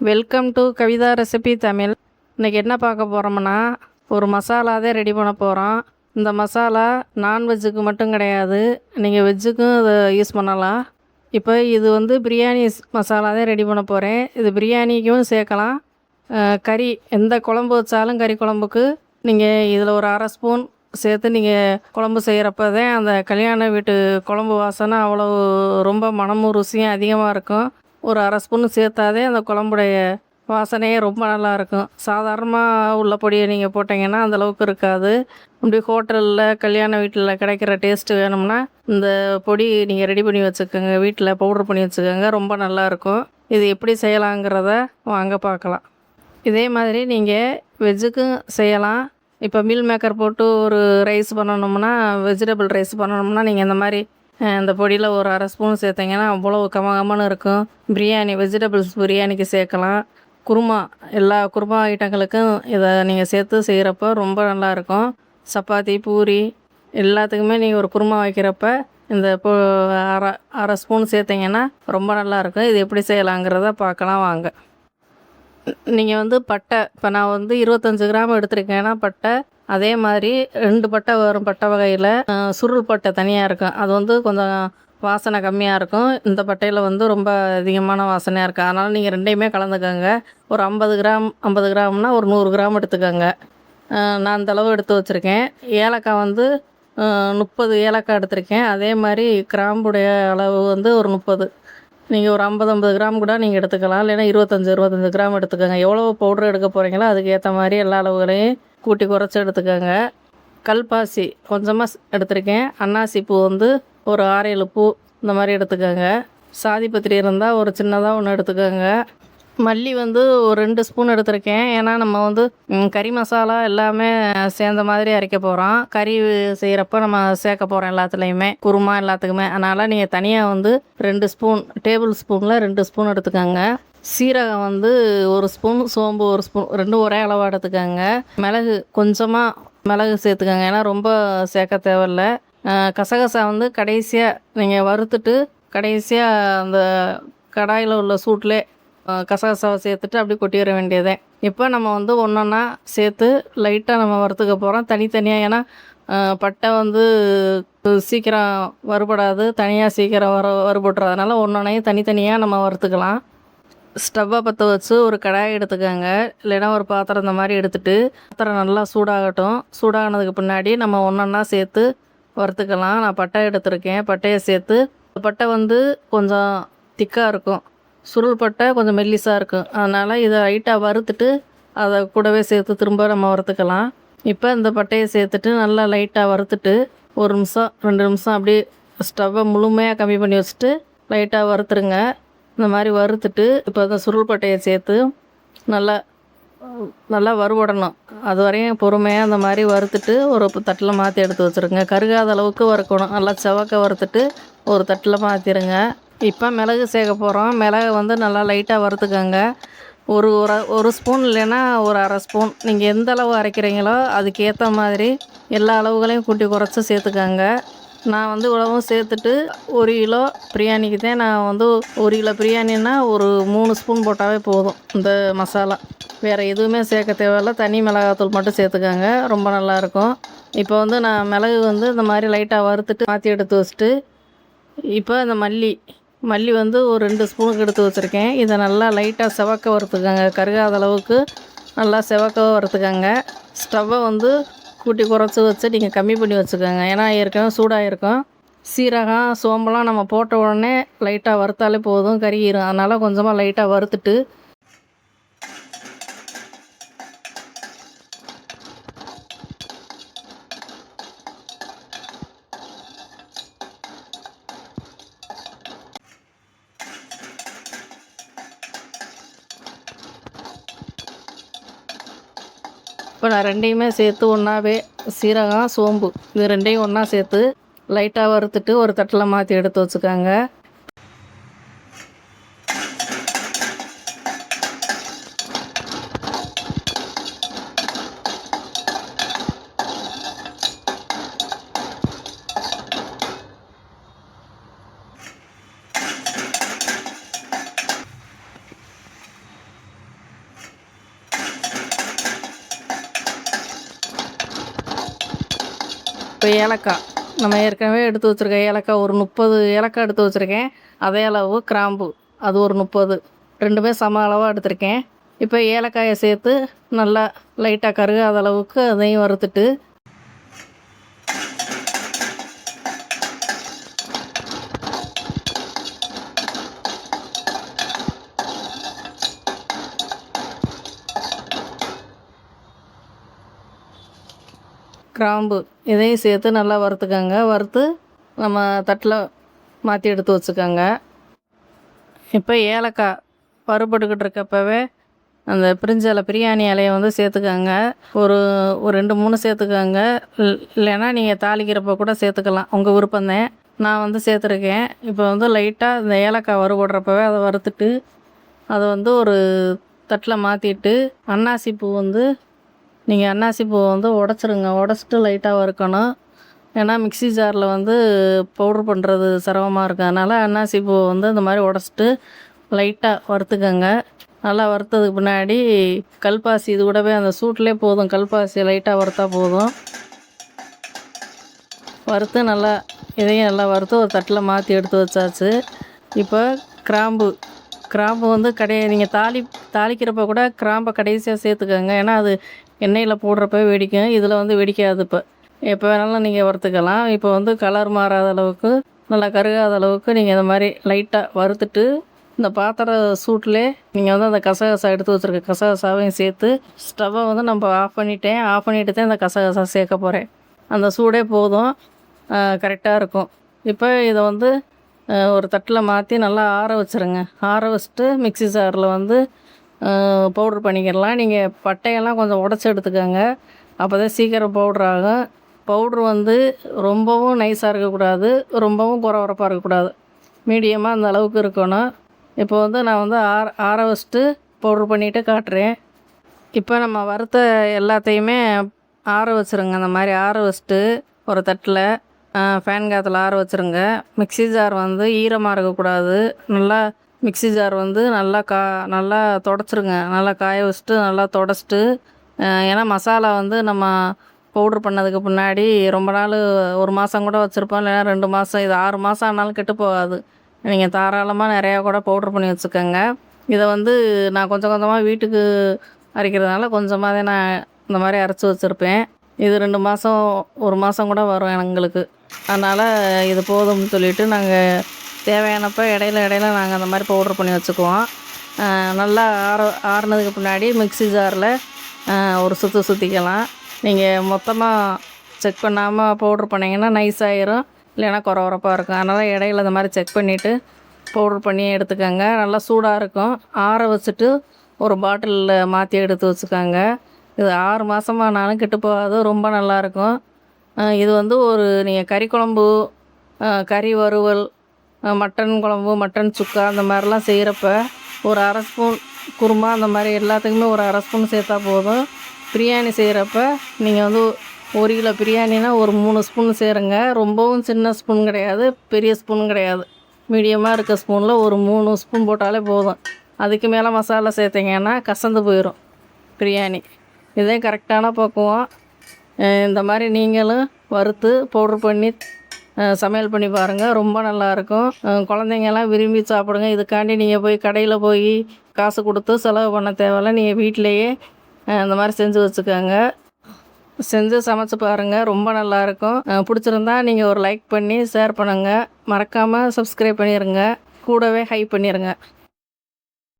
Welcome to Kavitha recipe Tamil. இன்றைக்கி என்ன பார்க்க போகிறோம்னா, ஒரு மசாலா தான் ரெடி பண்ண போகிறோம். இந்த மசாலா நான்வெஜ்ஜுக்கு மட்டும் கிடையாது, நீங்கள் வெஜ்ஜுக்கும் இதை யூஸ் பண்ணலாம். இப்போ இது பிரியாணி மசாலா தான் ரெடி பண்ண போகிறேன். இது பிரியாணிக்கும் சேர்க்கலாம். கறி எந்த குழம்பு வச்சாலும் கறி குழம்புக்கு நீங்கள் இதில் ஒரு அரை ஸ்பூன் சேர்த்து நீங்கள் குழம்பு செய்கிறப்ப தான் அந்த கல்யாண வீட்டு குழம்பு வாசனை அவ்வளோ ரொம்ப மனமும் ருசியும் அதிகமாக இருக்கும். ஒரு அரை ஸ்பூன் சேர்த்தாதே அந்த குழம்புடைய வாசனையே ரொம்ப நல்லாயிருக்கும். சாதாரணமாக உள்ள பொடியை நீங்கள் போட்டிங்கன்னா அந்தளவுக்கு இருக்காது. இப்படி ஹோட்டலில் கல்யாண வீட்டில் கிடைக்கிற டேஸ்ட்டு வேணும்னா இந்த பொடி நீங்கள் ரெடி பண்ணி வச்சுக்கோங்க, வீட்டில் பவுட்ரு பண்ணி வச்சுக்கோங்க, ரொம்ப நல்லாயிருக்கும். இது எப்படி செய்யலாங்கிறத வாங்க பார்க்கலாம். இதே மாதிரி நீங்கள் வெஜ்ஜுக்கும் செய்யலாம். இப்போ மீல் மேக்கர் போட்டு ஒரு ரைஸ் பண்ணணும்னா, வெஜிடபிள் ரைஸ் பண்ணணும்னா நீங்கள் இந்த மாதிரி இந்த பொடியில் ஒரு அரை ஸ்பூன் சேர்த்திங்கன்னா அவ்வளோ கமகமன்னு இருக்கும். பிரியாணி வெஜிடபிள்ஸ் பிரியாணிக்கு சேர்க்கலாம். குருமா எல்லா குருமா ஐட்டங்களுக்கும் இதை நீங்கள் சேர்த்து செய்கிறப்ப ரொம்ப நல்லாயிருக்கும். சப்பாத்தி பூரி எல்லாத்துக்குமே நீங்கள் ஒரு குருமா வைக்கிறப்ப இந்த அரை ஸ்பூன் சேர்த்திங்கன்னா ரொம்ப நல்லாயிருக்கும். இது எப்படி செய்யலாங்கிறத பார்க்கலாம் வாங்க. நீங்கள் பட்டை இப்போ நான் 25 கிராம் எடுத்துருக்கேன்னா பட்டை, அதே மாதிரி 2 பட்டை வரும். பட்டை வகையில் சுருள் பட்டை தனியாக இருக்கும், அது கொஞ்சம் வாசனை கம்மியாக இருக்கும். இந்த பட்டையில் ரொம்ப அதிகமான வாசனையாக இருக்கும். அதனால் நீங்கள் ரெண்டையுமே கலந்துக்கோங்க. ஒரு 50 கிராம்னா ஒரு 100 கிராம் எடுத்துக்கோங்க. நான் அந்தளவு எடுத்து வச்சுருக்கேன். ஏலக்காய் 30 ஏலக்காய் எடுத்திருக்கேன். அதே மாதிரி கிராம்புடைய அளவு ஒரு 30. நீங்கள் ஒரு 50 கிராம் கூட நீங்கள் எடுத்துக்கலாம், இல்லைன்னா 25 கிராம் எடுத்துக்கோங்க. எவ்வளோ பவுட்ரு எடுக்க போகிறீங்களோ அதுக்கு ஏற்ற மாதிரி எல்லா அளவுகளையும் கூட்டி குறைச்சி எடுத்துக்கோங்க. கல்பாசி கொஞ்சமாக எடுத்திருக்கேன். அன்னாசி பூ ஒரு 6-7 பூ இந்த மாதிரி எடுத்துக்கோங்க. சாதிப்பத்திரி இருந்தால் ஒரு சின்னதாக ஒன்று எடுத்துக்கோங்க. மல்லி ஒரு 2 ஸ்பூன் எடுத்திருக்கேன். ஏன்னா நம்ம கறி மசாலா எல்லாமே சேர்ந்த மாதிரி அரைக்க போகிறோம். கறி செய்கிறப்ப நம்ம சேர்க்க போகிறோம் எல்லாத்துலேயுமே, குருமா எல்லாத்துக்குமே. அதனால் நீங்கள் தனியாக 2 ஸ்பூன், டேபிள் ஸ்பூனில் 2 ஸ்பூன் எடுத்துக்கோங்க. சீரகம் 1 ஸ்பூன், சோம்பு 1 ஸ்பூன், ரெண்டும் ஒரே அளவாக எடுத்துக்கோங்க. மிளகு கொஞ்சமாக மிளகு சேர்த்துக்கோங்க, ஏன்னா ரொம்ப சேர்க்க தேவையில்ல. கசகசா கடைசியாக நீங்கள் வறுத்துட்டு கடைசியாக அந்த கடாயில் உள்ள சூட்டில் கசகசாவை சேர்த்துட்டு அப்படி கொட்டிட வேண்டியதே. இப்போ நம்ம ஒன்றா சேர்த்து லைட்டாக நம்ம வறுத்துக்க போகிறோம் தனித்தனியாக. ஏன்னா பட்டை சீக்கிரம் வறுபடாது, தனியாக சீக்கிரம் வறுபட்டுறதுனால ஒன்றொன்னையும் தனித்தனியாக நம்ம வறுத்துக்கலாம். ஸ்டவ்வை பற்ற வச்சு ஒரு கடாயை எடுத்துக்கோங்க, இல்லைன்னா ஒரு பாத்திரம் இந்த மாதிரி எடுத்துகிட்டு பாத்திரம் நல்லா சூடாகட்டும். சூடாகினதுக்கு பின்னாடி நம்ம ஒன்றொன்னா சேர்த்து வறுத்துக்கலாம். நான் பட்டை எடுத்திருக்கேன். பட்டையை சேர்த்து, பட்டை கொஞ்சம் திக்காக இருக்கும், சுருள் பட்டை கொஞ்சம் மெல்லிஸாக இருக்கும். அதனால் இதை லைட்டாக வறுத்துட்டு அதை கூடவே சேர்த்து திரும்ப நம்ம வறுத்துக்கலாம். இப்போ இந்த பட்டையை சேர்த்துட்டு நல்லா லைட்டாக வறுத்துட்டு 1 நிமிஷம் 2 நிமிஷம் அப்படியே ஸ்டவ்வை முழுமையாக கம்மி பண்ணி வச்சுட்டு லைட்டாக வறுத்துருங்க. இந்த மாதிரி வறுத்துட்டு இப்போ அந்த சுருள் பட்டையை சேர்த்து நல்லா வறுபடணும். அது வரையும் பொறுமையாக அந்த மாதிரி வறுத்துட்டு ஒரு தட்டில் மாற்றி எடுத்து வச்சுருங்க. கருகாத அளவுக்கு வறுக்கணும். நல்லா செவக்க வறுத்துட்டு ஒரு தட்டில் மாற்றிடுங்க. இப்போ மிளகு சேர்க்க போகிறோம். மிளகு நல்லா லைட்டாக வறுத்துக்கோங்க. ஒரு ஸ்பூன் இல்லைன்னா ஒரு அரை ஸ்பூன், நீங்கள் எந்த அளவு அரைக்கிறீங்களோ அதுக்கு ஏற்ற மாதிரி எல்லா அளவுகளையும் கூட்டி குறைச்சி சேர்த்துக்கோங்க. நான் இவ்வளவும் சேர்த்துட்டு 1 கிலோ பிரியாணிக்கு தான் நான் 1 கிலோ பிரியாணின்னா ஒரு 3 ஸ்பூன் போட்டாவே போதும். இந்த மசாலா வேறு எதுவுமே சேர்க்க தேவையில்ல, தனி மிளகாத்தூள் மட்டும் சேர்த்துக்கோங்க, ரொம்ப நல்லாயிருக்கும். இப்போ நான் மிளகு இந்த மாதிரி லைட்டாக வறுத்துட்டு மாற்றி எடுத்து வச்சுட்டு, இப்போ இந்த மல்லி ஒரு 2 ஸ்பூனுக்கு எடுத்து வச்சுருக்கேன். இதை நல்லா லைட்டாக செவக்க வறுத்துக்கோங்க, கருகாத அளவுக்கு நல்லா செவக்க வறுத்துக்கோங்க. ஸ்டவ்வை கூட்டி குறைச்சி வச்சு நீங்கள் கம்மி பண்ணி வச்சுக்கோங்க, ஏன்னா ஏற்கனவே சூடாக இருக்கும். சீரகம் சோம்பெல்லாம் நம்ம போட்ட உடனே லைட்டாக வறுத்தாலே போதும், கருகிரும். அதனால் கொஞ்சமாக லைட்டாக வறுத்துட்டு இப்போ நான் ரெண்டையுமே சேர்த்து ஒன்றாவே சீரகம் சோம்பு இது ரெண்டையும் ஒன்றா சேர்த்து லைட்டாக வறுத்துட்டு ஒரு தட்டில் மாற்றி எடுத்து வச்சுக்கோங்க. இப்போ ஏலக்காய் நம்ம ஏற்கனவே எடுத்து வச்சுருக்க ஏலக்காய் ஒரு 30 ஏலக்காய் எடுத்து வச்சுருக்கேன். அதே அளவு கிராம்பு அது ஒரு 30, ரெண்டுமே சம அளவாக எடுத்திருக்கேன். இப்போ ஏலக்காயை சேர்த்து நல்லா லைட்டாக கருகாத அளவுக்கு அதையும் வறுத்துட்டு கிராம்பு இதையும் சேர்த்து நல்லா வறுத்துக்கோங்க. வறுத்து நம்ம தட்டில் மாற்றி எடுத்து வச்சுக்கோங்க. இப்போ ஏலக்காய் வறுபட்டுக்கிட்டு இருக்கப்பவே அந்த பிரியாணி இலையை வந்து சேர்த்துக்கோங்க. ஒரு 2-3 சேர்த்துக்கோங்க. இல்லைன்னா நீங்கள் தாளிக்கிறப்ப கூட சேர்த்துக்கலாம், உங்கள் விருப்பம்தான். நான் வந்து சேர்த்துருக்கேன். இப்போ வந்து லைட்டாக இந்த ஏலக்காய் வறுபடுறப்பவே அதை வறுத்துட்டு அதை வந்து ஒரு தட்டில் மாற்றிட்டு அன்னாசி பூ வந்து நீங்கள் அன்னாசி பூவை வந்து உடச்சிருங்க. உடச்சிட்டு லைட்டாக வறுக்கணும். ஏன்னா மிக்ஸி ஜாரில் வந்து பவுட்ரு பண்ணுறது சிரமமாக இருக்குது. அதனால் அன்னாசி பூவை வந்து இந்த மாதிரி உடச்சிட்டு லைட்டாக வறுத்துக்கோங்க. நல்லா வறுத்ததுக்கு பின்னாடி கல்பாசி இது கூடவே அந்த சூட்லேயே போதும், கல்பாசி லைட்டாக வறுத்தா போதும். வறுத்து நல்லா இதையும் நல்லா வறுத்து ஒரு தட்டில் மாற்றி எடுத்து வச்சாச்சு. இப்போ கிராம்பு வந்து நீங்கள் தாளிக்கிறப்ப கூட கிராம்பை கடைசியாக சேர்த்துக்கோங்க. ஏன்னா அது எண்ணெயில் போடுறப்ப வெடிக்கும், இதில் வந்து வெடிக்காது. எப்போ வேணாலும் நீங்கள் வறுத்துக்கலாம். இப்போ வந்து கலர் மாறாத அளவுக்கு நல்லா கருகாத அளவுக்கு நீங்கள் இந்த மாதிரி லைட்டாக வறுத்துட்டு இந்த பாத்திர சூட்டிலே நீங்கள் வந்து அந்த கசகசா எடுத்து வச்சுருக்க கசகசாவையும் சேர்த்து ஸ்டவ்வை வந்து நம்ம ஆஃப் பண்ணிவிட்டு தான் இந்த கசகசா சேர்க்க போகிறேன். அந்த சூடே போதும், கரெக்டாக இருக்கும். இப்போ இதை வந்து ஒரு தட்டில் மாற்றி நல்லா ஆற வச்சுருங்க. ஆற வச்சுட்டு மிக்ஸி ஜாரில் வந்து பவுட்ரு பண்ணிக்கிடலாம். நீங்கள் பட்டையெல்லாம் கொஞ்சம் உடச்சி எடுத்துக்கோங்க, அப்போ தான் சீக்கிரம் பவுட்ரு ஆகும். பவுட்ரு வந்து ரொம்பவும் நைஸாக இருக்கக்கூடாது, ரொம்பவும் குறவரப்பாக இருக்கக்கூடாது, மீடியமாக அந்த அளவுக்கு இருக்கணும். இப்போ வந்து நான் வந்து ஆற வச்சுட்டு பவுட்ரு பண்ணிவிட்டு காட்டுறேன். இப்போ நம்ம வறுத்த எல்லாத்தையுமே ஆற வச்சுருங்க. அந்த மாதிரி ஆற வச்சுட்டு ஒரு தட்டில் ஃபேன் காற்றுல ஆற வச்சுருங்க. மிக்ஸி ஜார் வந்து ஈரமாக இருக்கக்கூடாது. நல்லா மிக்ஸி ஜார் வந்து நல்லா தொடச்சிருங்க. நல்லா காய வச்சுட்டு நல்லா தொடச்சிட்டு, ஏன்னா மசாலா வந்து நம்ம பவுட்ரு பண்ணதுக்கு முன்னாடி ரொம்ப நாள் 1 மாதம் கூட வச்சுருப்போம், இல்லைன்னா 2 மாதம், இது 6 மாதம் ஆனாலும் கெட்டு போகாது. நீங்கள் தாராளமாக நிறையா கூட பவுட்ரு பண்ணி வச்சுக்கோங்க. இதை வந்து நான் கொஞ்சம் கொஞ்சமாக வீட்டுக்கு அரைக்கிறதுனால கொஞ்சமாக தான் நான் இந்த மாதிரி அரைச்சி வச்சுருப்பேன். இது 2 மாதம் 1 மாதம் கூட வரும் எங்களுக்கு. அதனால் இது போதும்னு சொல்லிவிட்டு நாங்கள் தேவையானப்போ இடையில நாங்கள் அந்த மாதிரி பவுட்ரு பண்ணி வச்சுக்குவோம். நல்லா ஆறுனதுக்கு பின்னாடி மிக்ஸி ஜாரில் ஒரு சுற்றிக்கலாம். நீங்கள் மொத்தமாக செக் பண்ணாமல் பவுட்ரு பண்ணிங்கன்னா நைஸ் ஆகிரும், இல்லைன்னா குறவரப்பாக இருக்கும். அதனால் இடையில இந்த மாதிரி செக் பண்ணிவிட்டு பவுட்ரு பண்ணி எடுத்துக்கோங்க. நல்லா சூடாக இருக்கும். ஆற வச்சுட்டு ஒரு பாட்டிலில் மாற்றி எடுத்து வச்சுக்கோங்க. இது 6 மாதமானாலும் கெட்டு போகாது, ரொம்ப நல்லாயிருக்கும். இது வந்து நீங்கள் கறி குழம்பு, கறி வறுவல், மட்டன் குழம்பு, மட்டன் சுக்கா அந்த மாதிரிலாம் செய்கிறப்ப ஒரு 1/2 ஸ்பூன் குருமா அந்த மாதிரி எல்லாத்துக்குமே ஒரு 1/2 ஸ்பூன் சேர்த்தா போதும். பிரியாணி செய்கிறப்ப நீங்கள் வந்து 1 கிலோ பிரியாணினா ஒரு 3 ஸ்பூன் சேருங்க. ரொம்பவும் சின்ன ஸ்பூன் கிடையாது, பெரிய ஸ்பூன் கிடையாது, மீடியமாக இருக்க ஸ்பூனில் ஒரு 3 ஸ்பூன் போட்டாலே போதும். அதுக்கு மேலே மசாலா சேர்த்திங்கன்னா கசந்து போயிடும் பிரியாணி. இதே கரெக்டான பக்குவம். இந்த மாதிரி நீங்களும் வறுத்து பவுட்ரு பண்ணி சமையல் பண்ணி பாருங்கள், ரொம்ப நல்லாயிருக்கும். குழந்தைங்கள்லாம் விரும்பி சாப்பிடுங்க. இதுக்காண்டி நீங்கள் போய் கடையில் போய் காசு கொடுத்து செலவு பண்ண தேவையில்ல. நீங்கள் வீட்டிலையே இந்த மாதிரி செஞ்சு வச்சுக்கோங்க. செஞ்சு சமைச்சு பாருங்கள், ரொம்ப நல்லாயிருக்கும். பிடிச்சிருந்தா நீங்கள் ஒரு லைக் பண்ணி ஷேர் பண்ணுங்கள். மறக்காமல் சப்ஸ்கிரைப் பண்ணிடுங்க, கூடவே ஹை பண்ணிடுங்க.